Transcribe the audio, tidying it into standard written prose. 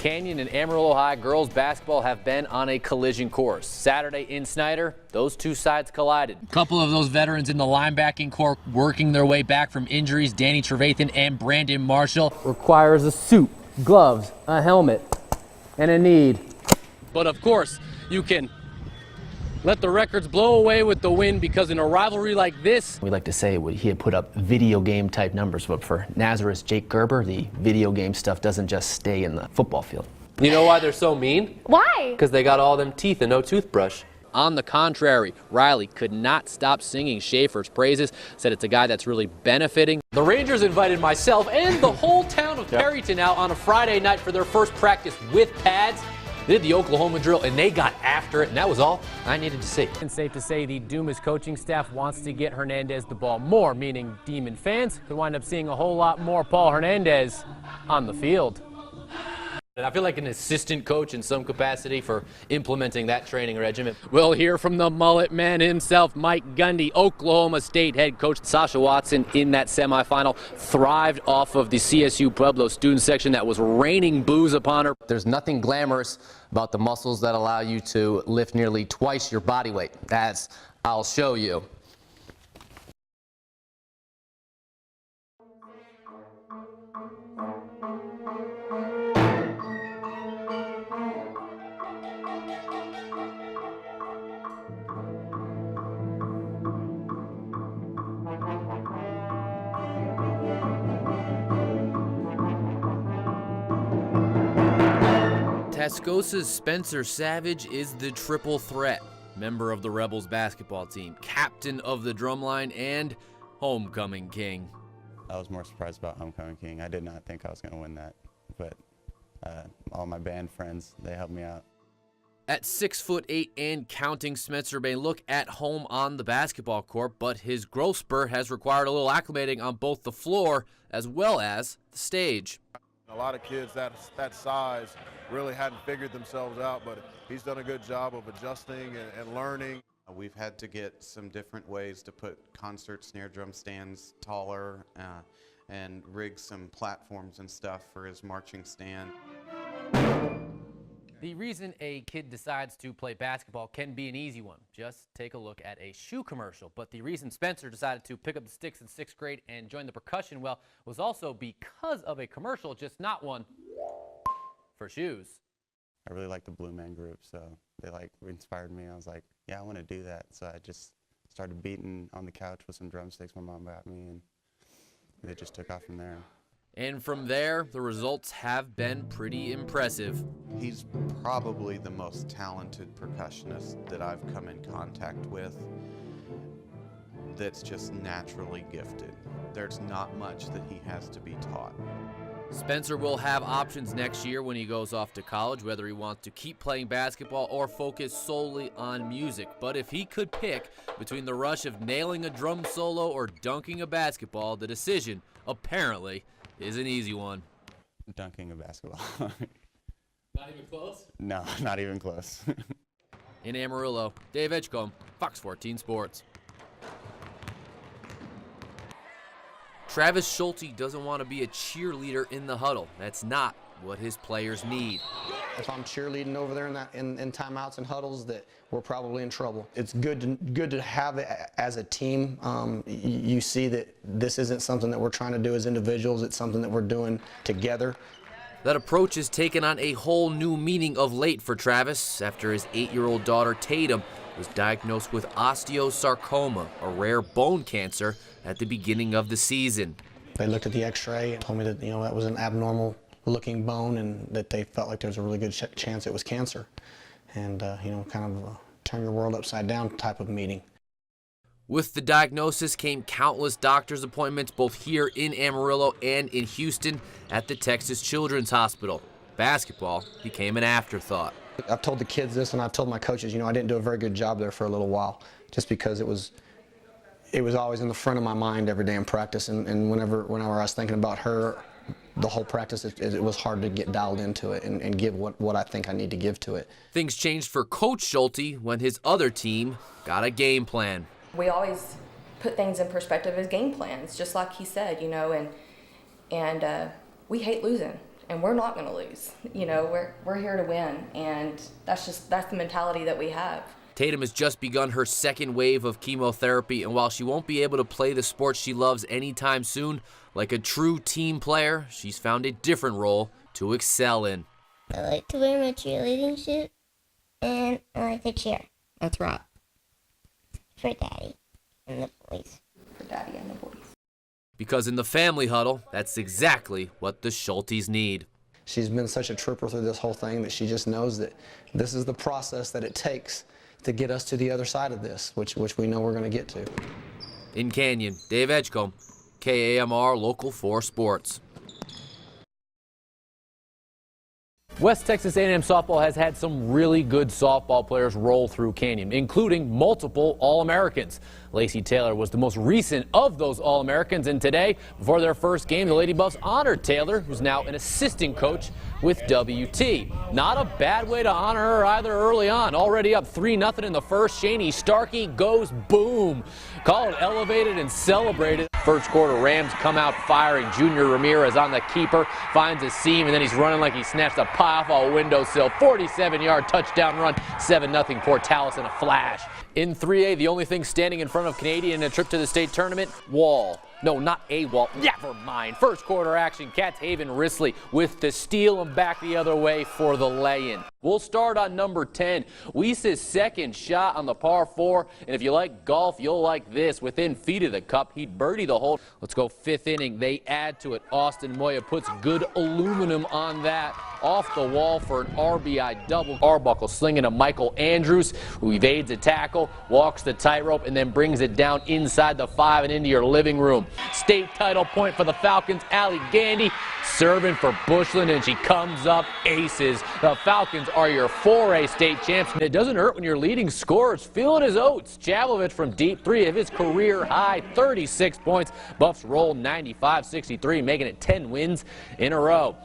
Canyon and Amarillo High girls basketball have been on a collision course. Saturday in Snyder, those two sides collided. A couple of those veterans in the linebacking corps working their way back from injuries. Danny Trevathan and Brandon Marshall. Requires a suit, gloves, a helmet, and a need. But of course, you can let the records blow away with the win, because in a rivalry like this, We like to say he had put up video game type numbers, but for Nazareth's Jake Gerber, the video game stuff doesn't just stay in the football field. You know why they're so mean? Why? Because they got all them teeth and no toothbrush. On the contrary, Riley could not stop singing Schaefer's praises, said it's a guy that's really benefiting. The Rangers invited myself and the whole town of Perryton out on a Friday night for their first practice with pads. They did the Oklahoma drill, and they got after it, and that was all I needed to see. It's safe to say the Dumas coaching staff wants to get Hernandez the ball more, meaning Demon fans could wind up seeing a whole lot more Paul Hernandez on the field. And I feel like an assistant coach in some capacity for implementing that training regimen. We'll hear from the mullet man himself, Mike Gundy. Oklahoma State head coach Sasha Watson in that semifinal thrived off of the CSU Pueblo student section that was raining boos upon her. There's nothing glamorous about the muscles that allow you to lift nearly twice your body weight. That's, I'll show you. Tascosa's Spencer Savage is the triple threat. Member of the Rebels basketball team, captain of the drumline, and homecoming king. I was more surprised about Homecoming King. I did not think I was going to win that, but all my band friends, they helped me out. At 6'8" and counting, Spencer may look at home on the basketball court, but his growth spurt has required a little acclimating on both the floor as well as the stage. A lot of kids that size really hadn't figured themselves out, but he's done a good job of adjusting and learning. We've had to get some different ways to put concert snare drum stands taller and rig some platforms and stuff for his marching stand. The reason a kid decides to play basketball can be an easy one. Just take a look at a shoe commercial. But the reason Spencer decided to pick up the sticks in 6th grade and join the percussion, well, was also because of a commercial, just not one for shoes. I really like the Blue Man Group, so they inspired me. I was like, yeah, I want to do that. So I just started beating on the couch with some drumsticks my mom got me, and it just took off from there. And from there, the results have been pretty impressive. He's probably the most talented percussionist that I've come in contact with that's just naturally gifted. There's not much that he has to be taught. Spencer will have options next year when he goes off to college, whether he wants to keep playing basketball or focus solely on music. But if he could pick between the rush of nailing a drum solo or dunking a basketball, the decision, apparently, is an easy one. Dunking a basketball. Not even close? No, not even close. In Amarillo, Dave Edgecomb, Fox 14 Sports. Travis Schulte doesn't want to be a cheerleader in the huddle. That's not what his players need. If I'm cheerleading over there in timeouts and huddles, that we're probably in trouble. It's good to have it as a team. You see that this isn't something that we're trying to do as individuals. It's something that we're doing together. That approach has taken on a whole new meaning of late for Travis after his 8-year-old daughter Tatum was diagnosed with osteosarcoma, a rare bone cancer, at the beginning of the season. They looked at the x-ray and told me that that was an abnormal looking bone and that they felt like there was a really good chance it was cancer. And kind of a turn your world upside down type of meeting. With the diagnosis came countless doctor's appointments both here in Amarillo and in Houston at the Texas Children's Hospital. Basketball became an afterthought. I've told the kids this and I've told my coaches, I didn't do a very good job there for a little while just because it was always in the front of my mind every day in practice, and whenever I was thinking about her, the whole practice, it was hard to get dialed into it and give what I think I need to give to it. Things changed for Coach Schulte when his other team got a game plan. We always put things in perspective as game plans, just like he said, and we hate losing. and we're not going to lose. You know, we're here to win, and that's the mentality that we have. Tatum has just begun her second wave of chemotherapy, and while she won't be able to play the sport she loves anytime soon, like a true team player, she's found a different role to excel in. I like to wear my cheerleading suit, and I like to cheer. That's right. For Daddy and the boys. For Daddy and the boys. Because in the family huddle, that's exactly what the Schultes need. She's been such a trooper through this whole thing that she just knows that this is the process that it takes to get us to the other side of this, which we know we're going to get to. In Canyon, Dave Edgecomb, KAMR Local 4 Sports. West Texas A&M softball has had some really good softball players roll through Canyon, including multiple All-Americans. Lacey Taylor was the most recent of those All-Americans, and today, before their first game, the Lady Buffs honored Taylor, who's now an assistant coach with WT. Not a bad way to honor her either early on. Already up 3-0 in the first, Shani Starkey goes boom. Call it elevated and celebrated. First quarter, Rams come out firing. Junior Ramirez on the keeper, finds a seam, and then he's running like he snatched a pie off a windowsill. 47-yard touchdown run, 7-0 Portales in a flash. In 3A, the only thing standing in front of Canadian in a trip to the state tournament, wall. No, not a wall. Never mind. First quarter action. Cats Haven Risley with the steal and back the other way for the lay-in. We'll start on number 10. Weiss' second shot on the par 4. And if you like golf, you'll like this. Within feet of the cup, he'd birdie the hole. Let's go fifth inning. They add to it. Austin Moya puts good aluminum on that. Off the wall for an RBI double. Arbuckle slinging to Michael Andrews, who evades a tackle, walks the tightrope, and then brings it down inside the 5 and into your living room. State title point for the Falcons. Allie Gandy serving for Bushland, and she comes up aces. The Falcons are your 4A state champs. It doesn't hurt when your leading scorer's feeling his oats. Javlovich from deep, 3 of his career high, 36 points. Buffs roll 95-63, making it 10 wins in a row.